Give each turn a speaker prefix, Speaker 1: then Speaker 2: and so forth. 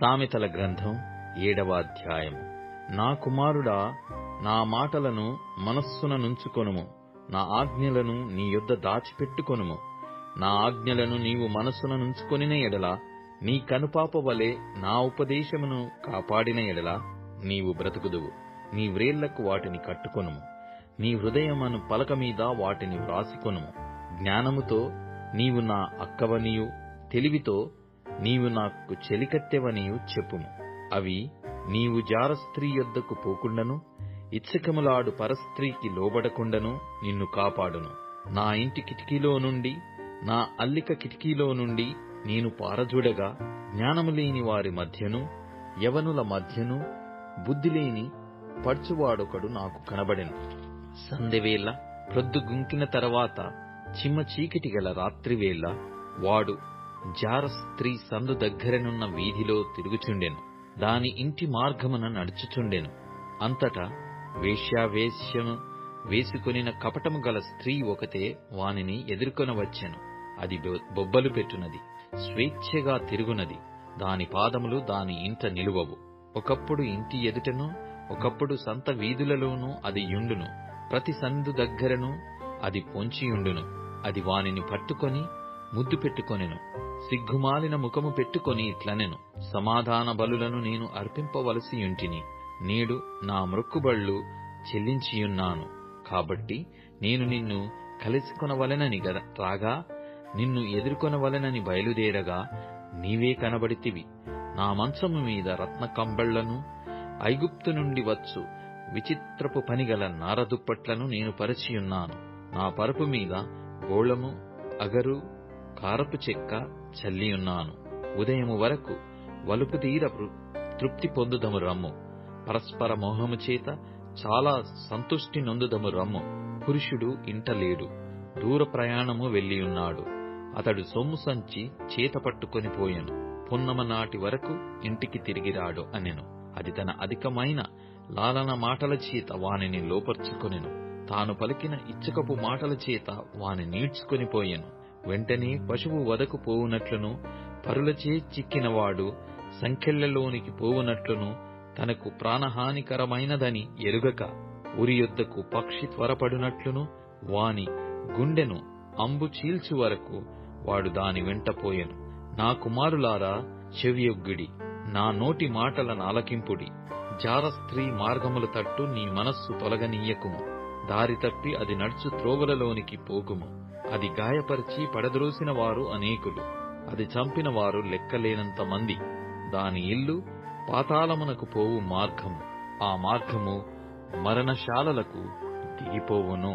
Speaker 1: సామెతల గ్రంథం 7వ అధ్యాయము. నా కుమారుడా, నా మాటలను మనస్సున నుంచుకొనుము, నా ఆజ్ఞలను నీ యొద్ద దాచిపెట్టుకొనుము. నా ఆజ్ఞలను నీవు మనస్సున నుంచుకొనిన ఎడల, నీ కనుపాప వలె నా ఉపదేశమును కాపాడిన ఎడల నీవు బ్రతుకుదువు. నీ వ్రేళ్లకు వాటిని కట్టుకొనుము, నీ హృదయమను పలక మీద వాటిని వ్రాసికొనుము. జ్ఞానముతో నీవు నా అక్కవనియు, తెలివితో నీవు నాకు చెలికత్తెవనియు చెప్పుము. అవి నీవు జారస్త్రీ యొద్దకు పోకుండను, ఇచ్చకములాడు పరస్త్రీకి లోబడకుండను నిన్ను కాపాడును. నా ఇంటి కిటికీలో నుండి, నా అల్లిక కిటికీలో నుండి నేను పారజూడగా, జ్ఞానము లేని వారి మధ్యను, యవనుల మధ్యను బుద్ధిలేని పడుచువాడొకడు నాకు కనబడెను. సందెవేళ ప్రొద్దుగుంకిన తర్వాత చిమ్మ చీకటి గల రాత్రివేళ వాడు జారస్త్రీ సందు దగ్గరనున్న వీధిలో తిరుగుచుండెను. దాని ఇంటి మార్గమున నడుచుచుండెను. అంతటా వేశ్యావేశ్యము వేసుకొనిన కపటము గల స్త్రీ ఒకతే వానిని ఎదుర్కొనవచ్చెను. అది బొబ్బలు పెట్టునది, స్వేచ్ఛగా తిరుగునది. దాని పాదములు దాని ఇంట నిలువవు. ఒకప్పుడు ఇంటి ఎదుటను, ఒకప్పుడు సంత వీధులలోనూ అది యుండును. ప్రతి సందు దగ్గరను అది పొంచియుండును. అది వానిని పట్టుకొని ముద్దు పెట్టుకొనెను. సిగ్గుమాలిన ముఖము పెట్టుకొని ఇట్లనెను: సమాధాన బలులను నేను అర్పింపవలసియుంటిని. నేడు నా మ్రొక్కుబళ్ళు చెల్లించియున్నాను. కాబట్టి నేను నిన్ను కలుసుకొనవలెనని రాగా, నిన్ను ఎదుర్కొనవలెనని బయలుదేరగా నీవే కనబడితివి. నా మంచము మీద రత్న కంబళ్లను, ఐగుప్తు నుండి వచ్చు విచిత్రపు పనిగల నారదుప్పట్లను నేను పరిచియున్నాను. నా పరుపు మీద గోళము, అగరు, కారపు చెక్క చల్లియున్నాను. ఉదయము వరకు వలుపు తీర తృప్తి పొందుదము రమ్ము. పరస్పర మోహము చేత చాలా సంతుష్టి నొందుదము రమ్ము. పురుషుడు ఇంట లేడు, దూర ప్రయాణము వెళ్ళియున్నాడు. అతడు సొమ్ము సంచి చేత పట్టుకొని పోయెను. పున్నమ నాటి వరకు ఇంటికి తిరిగిరాడు అనెను. అది తన అధికమైన లాలన మాటల చేత వానిని లోపర్చుకొనెను. తాను పలికిన ఇచ్చకపు మాటల చేత వాని నీడ్చుకొని పోయెను. వెంటనే పశువు వదకు పోవునట్లును, పరులచే చిక్కినవాడు సంకెళ్లలోనికి పోవునట్లును, తనకు ప్రాణహానికరమైనదని ఎరుగక ఉరి యొద్దకు పక్షి త్వరపడునట్లును, వాని గుండెను అంబు చీల్చు వరకు వాడు దాని వెంట పోయెను. నా కుమారులారా, చెవియొగ్గుడి, నా నోటి మాటలను ఆలకింపుడి. జారస్త్రీ మార్గముల తట్టు నీ మనస్సు తొలగనీయకుము. దారి తప్పి అది నడుచు త్రోవలలోనికి పోకుము. అది గాయపరిచి పడద్రోసిన వారు అనేకులు, అది చంపిన వారు లెక్కలేనంత మంది. దాని ఇల్లు పాతాళమునకు పోవు మార్గము, ఆ మార్గము మరణశాలలకు దిగిపోవును.